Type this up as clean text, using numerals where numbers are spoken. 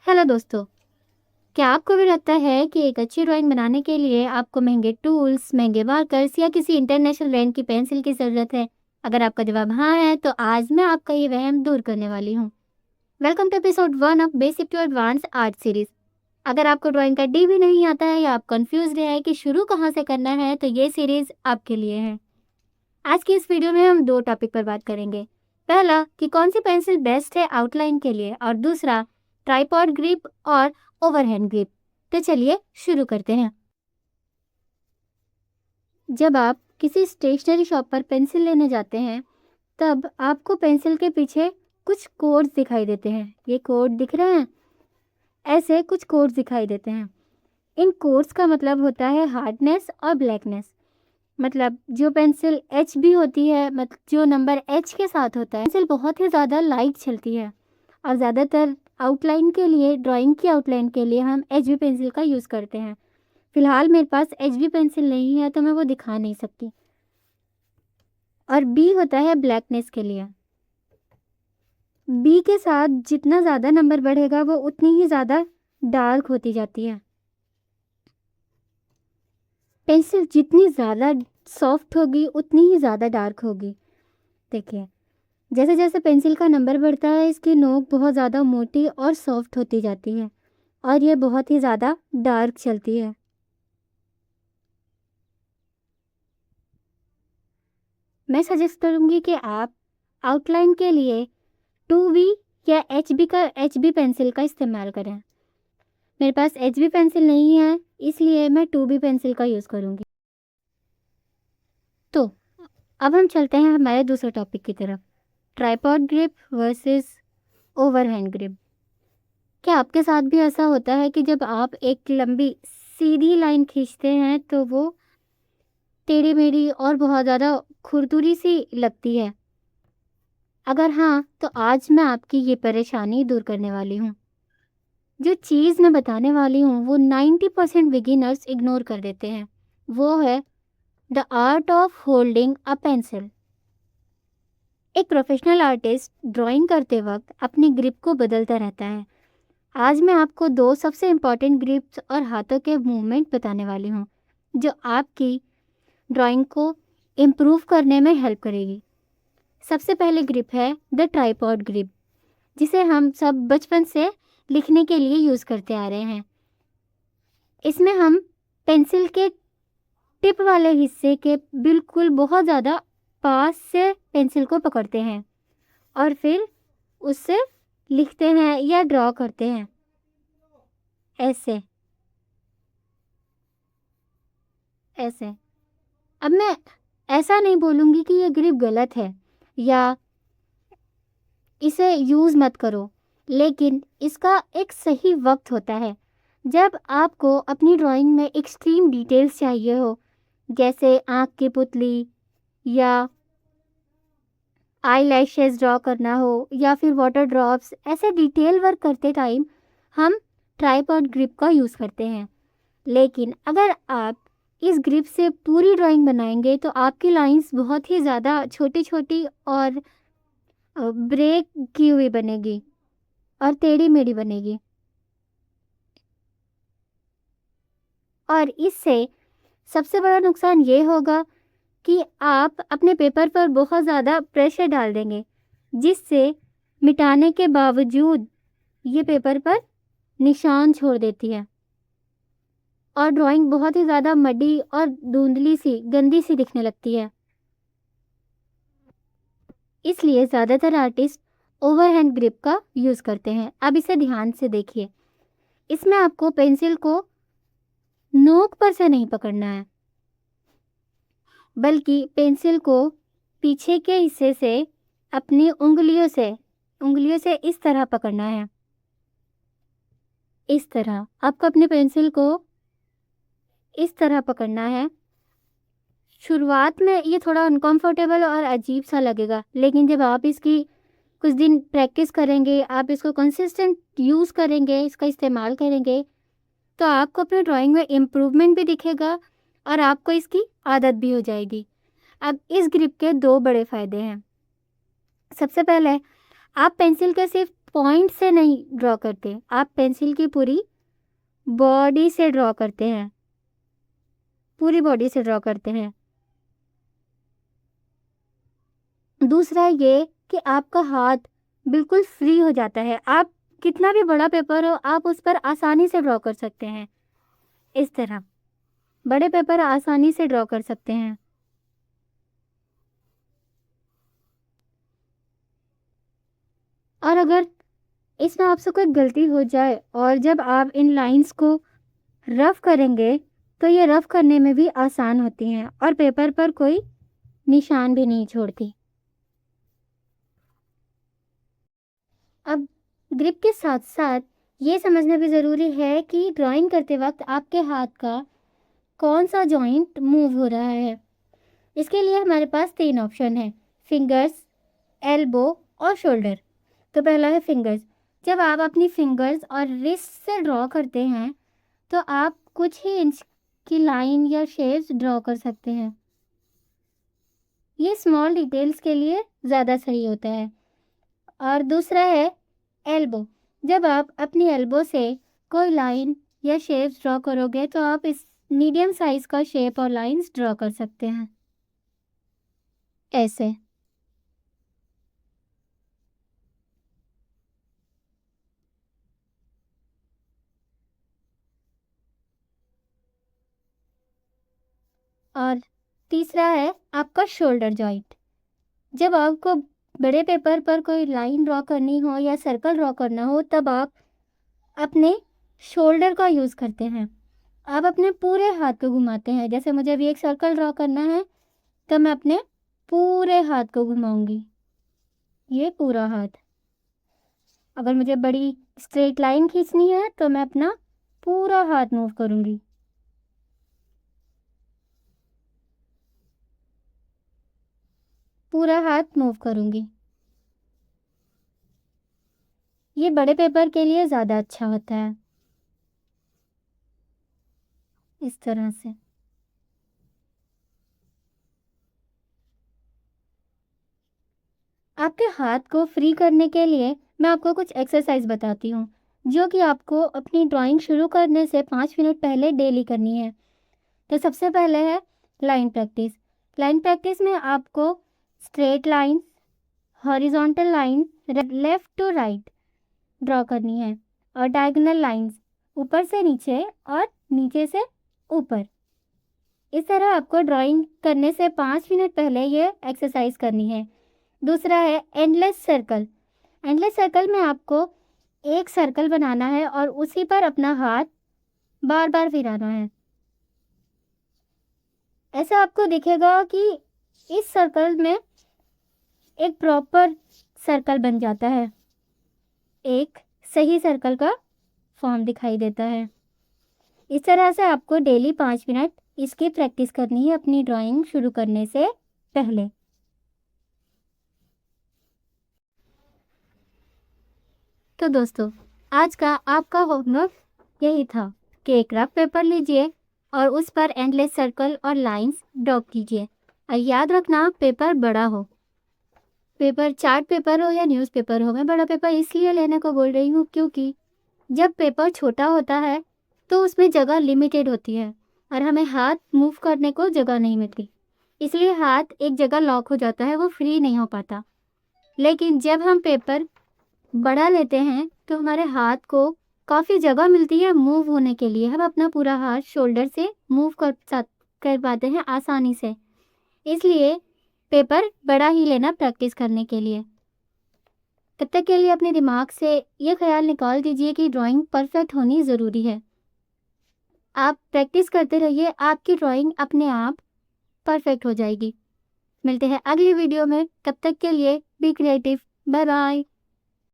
Hello दोस्तों, क्या आपको भी लगता है कि एक अच्छी ड्राइंग बनाने के लिए आपको महंगे टूल्स, महंगे मार्कर्स या किसी इंटरनेशनल ब्रांड की पेंसिल की ज़रूरत है? अगर आपका जवाब हाँ है, तो आज मैं आपका ये वहम दूर करने वाली हूँ। Welcome to episode 1 of basic to advance art series. अगर आपको ड्राइंग का डी भी नहीं आता है या आप कंफ्यूज है कि शुरू कहाँ से करना है, तो ये सीरीज आपके लिए है। आज की इस वीडियो में हम दो टॉपिक पर बात करेंगे। पहला कि कौन सी पेंसिल बेस्ट है आउटलाइन के लिए, और दूसरा ट्राइपॉड ग्रिप और ओवरहैंड ग्रिप। तो चलिए शुरू करते हैं। जब आप किसी स्टेशनरी शॉप पर पेंसिल लेने जाते हैं, तब आपको पेंसिल के पीछे कुछ कोड्स दिखाई देते हैं। ये कोड दिख रहे हैं? ऐसे कुछ कोड्स दिखाई देते हैं। इन कोड्स का मतलब होता है हार्डनेस और ब्लैकनेस। मतलब जो पेंसिल एच भी होती है, मतलब जो नंबर एच के साथ होता है, पेंसिल बहुत ही ज़्यादा लाइट चलती है। और ज़्यादातर आउटलाइन के लिए, ड्राइंग की आउटलाइन के लिए हम एच बी पेंसिल का यूज़ करते हैं। फिलहाल मेरे पास एच बी पेंसिल नहीं है, तो मैं वो दिखा नहीं सकती। और बी होता है ब्लैकनेस के लिए। बी के साथ जितना ज़्यादा नंबर बढ़ेगा, वो उतनी ही ज़्यादा डार्क होती जाती है। पेंसिल जितनी ज़्यादा सॉफ्ट होगी, उतनी ही ज़्यादा डार्क होगी। देखिए, जैसे जैसे पेंसिल का नंबर बढ़ता है, इसकी नोक बहुत ज़्यादा मोटी और सॉफ्ट होती जाती है, और ये बहुत ही ज़्यादा डार्क चलती है। मैं सजेस्ट करूँगी कि आप आउटलाइन के लिए 2B या HB पेंसिल का इस्तेमाल करें। मेरे पास HB पेंसिल नहीं है, इसलिए मैं 2B पेंसिल का यूज़ करूँगी। तो अब हम चलते हैं हमारे दूसरे टॉपिक की तरफ, tripod grip versus overhand grip. क्या आपके साथ भी ऐसा होता है कि जब आप एक लंबी सीधी लाइन खींचते हैं, तो वो टेढ़ी मेढ़ी और बहुत ज़्यादा खुरदुरी सी लगती है? अगर हाँ, तो आज मैं आपकी ये परेशानी दूर करने वाली हूँ। जो चीज़ मैं बताने वाली हूँ, वो 90% बिगिनर्स इग्नोर कर देते हैं। वो है the art of holding a pencil. एक प्रोफेशनल आर्टिस्ट ड्राइंग करते वक्त अपनी ग्रिप को बदलता रहता है। आज मैं आपको दो सबसे इम्पॉर्टेंट ग्रिप्स और हाथों के मूवमेंट बताने वाली हूँ, जो आपकी ड्राइंग को इम्प्रूव करने में हेल्प करेगी। सबसे पहले ग्रिप है द ट्राइपॉड ग्रिप, जिसे हम सब बचपन से लिखने के लिए यूज़ करते आ रहे हैं। इसमें हम पेंसिल के टिप वाले हिस्से के बिल्कुल बहुत ज़्यादा पास से पेंसिल को पकड़ते हैं और फिर उससे लिखते हैं या ड्रॉ करते हैं, ऐसे ऐसे। अब मैं ऐसा नहीं बोलूँगी कि ये ग्रिप गलत है या इसे यूज़ मत करो, लेकिन इसका एक सही वक्त होता है। जब आपको अपनी ड्राइंग में एक्सट्रीम डिटेल्स चाहिए हो, जैसे आँख की पुतली या आई लैशेस ड्रॉ करना हो या फिर वाटर ड्रॉप्स, ऐसे डिटेल वर्क करते टाइम हम ट्राइपॉड ग्रिप का यूज़ करते हैं। लेकिन अगर आप इस ग्रिप से पूरी ड्राइंग बनाएंगे, तो आपकी लाइंस बहुत ही ज़्यादा छोटी छोटी और ब्रेक की हुई बनेगी और टेढ़ी मेढ़ी बनेगी। और इससे सबसे बड़ा नुकसान ये होगा कि आप अपने पेपर पर बहुत ज़्यादा प्रेशर डाल देंगे, जिससे मिटाने के बावजूद ये पेपर पर निशान छोड़ देती है और ड्राइंग बहुत ही ज़्यादा मडी और धुंधली सी, गंदी सी दिखने लगती है। इसलिए ज़्यादातर आर्टिस्ट ओवरहैंड ग्रिप का यूज़ करते हैं। अब इसे ध्यान से देखिए। इसमें आपको पेंसिल को नोक पर से नहीं पकड़ना है, बल्कि पेंसिल को पीछे के हिस्से से अपनी उंगलियों से इस तरह पकड़ना है। इस तरह आपको अपने पेंसिल को इस तरह पकड़ना है। शुरुआत में ये थोड़ा अनकंफर्टेबल और अजीब सा लगेगा, लेकिन जब आप इसकी कुछ दिन प्रैक्टिस करेंगे, आप इसको कंसिस्टेंट यूज़ करेंगे, इसका इस्तेमाल करेंगे, तो आपको अपने ड्राइंग में इम्प्रूवमेंट भी दिखेगा और आपको इसकी आदत भी हो जाएगी। अब इस ग्रिप के दो बड़े फ़ायदे हैं। सबसे पहले, आप पेंसिल के सिर्फ पॉइंट से नहीं ड्रॉ करते, आप पेंसिल की पूरी बॉडी से ड्रॉ करते हैं, पूरी बॉडी से ड्रॉ करते हैं। दूसरा ये कि आपका हाथ बिल्कुल फ्री हो जाता है, आप कितना भी बड़ा पेपर हो आप उस पर आसानी से ड्रॉ कर सकते हैं। इस तरह बड़े पेपर आसानी से ड्रॉ कर सकते हैं। और अगर इसमें आपसे कोई गलती हो जाए और जब आप इन लाइंस को रफ करेंगे तो ये रफ करने में भी आसान होती हैं और पेपर पर कोई निशान भी नहीं छोड़ती। अब ग्रिप के साथ साथ ये समझना भी ज़रूरी है कि ड्राइंग करते वक्त आपके हाथ का कौन सा जॉइंट मूव हो रहा है। इसके लिए हमारे पास 3 ऑप्शन है, फिंगर्स, एल्बो और शोल्डर। तो पहला है फिंगर्स। जब आप अपनी फिंगर्स और रिस्ट से ड्रॉ करते हैं तो आप कुछ ही इंच की लाइन या शेप्स ड्रॉ कर सकते हैं। ये स्मॉल डिटेल्स के लिए ज़्यादा सही होता है। और दूसरा है एल्बो। जब आप अपनी एल्बो से कोई लाइन या शेप्स ड्रॉ करोगे तो आप इस मीडियम साइज का शेप और लाइंस ड्रॉ कर सकते हैं, ऐसे। और तीसरा है आपका शोल्डर जॉइंट। जब आपको बड़े पेपर पर कोई लाइन ड्रॉ करनी हो या सर्कल ड्रॉ करना हो तब आप अपने शोल्डर का यूज़ करते हैं। आप अपने पूरे हाथ को घुमाते हैं। जैसे मुझे अभी एक सर्कल ड्रॉ करना है तो मैं अपने पूरे हाथ को घुमाऊंगी, ये पूरा हाथ। अगर मुझे बड़ी स्ट्रेट लाइन खींचनी है तो मैं अपना पूरा हाथ मूव करूंगी। पूरा हाथ मूव करूंगी। ये बड़े पेपर के लिए ज़्यादा अच्छा होता है, इस तरह से। आपके हाथ को फ्री करने के लिए मैं आपको कुछ एक्सरसाइज बताती हूँ जो कि आपको अपनी ड्राइंग शुरू करने से 5 मिनट पहले डेली करनी है। तो सबसे पहले है लाइन प्रैक्टिस। लाइन प्रैक्टिस में आपको straight line, horizontal line left to right draw करनी है और डायगोनल लाइंस ऊपर से नीचे और नीचे से ऊपर। इस तरह आपको ड्राइंग करने से 5 मिनट पहले ये एक्सरसाइज करनी है। दूसरा है एंडलेस सर्कल। एंडलेस सर्कल में आपको एक सर्कल बनाना है और उसी पर अपना हाथ बार बार फिराना है। ऐसा आपको दिखेगा कि इस सर्कल में एक प्रॉपर सर्कल बन जाता है, एक सही सर्कल का फॉर्म दिखाई देता है। इस तरह से आपको डेली 5 मिनट इसकी प्रैक्टिस करनी है अपनी ड्राइंग शुरू करने से पहले। तो दोस्तों, आज का आपका होमवर्क यही था कि एक रफ पेपर लीजिए और उस पर एंडलेस सर्कल और लाइंस ड्रॉ कीजिए। और याद रखना, पेपर बड़ा हो, पेपर चार्ट पेपर हो या न्यूज़पेपर हो। मैं बड़ा पेपर इसलिए लेने को बोल रही हूँ क्योंकि जब पेपर छोटा होता है तो उसमें जगह लिमिटेड होती है और हमें हाथ मूव करने को जगह नहीं मिलती, इसलिए हाथ एक जगह लॉक हो जाता है, वो फ्री नहीं हो पाता। लेकिन जब हम पेपर बड़ा लेते हैं तो हमारे हाथ को काफ़ी जगह मिलती है मूव होने के लिए। हम अपना पूरा हाथ शोल्डर से मूव कर पाते हैं आसानी से। इसलिए पेपर बड़ा ही लेना प्रैक्टिस करने के लिए। तब तक के लिए अपने दिमाग से ये ख्याल निकाल दीजिए कि ड्राइंग परफेक्ट होनी ज़रूरी है। आप प्रैक्टिस करते रहिए, आपकी ड्राइंग अपने आप परफेक्ट हो जाएगी। मिलते हैं अगली वीडियो में, तब तक के लिए बी क्रिएटिव। Bye bye.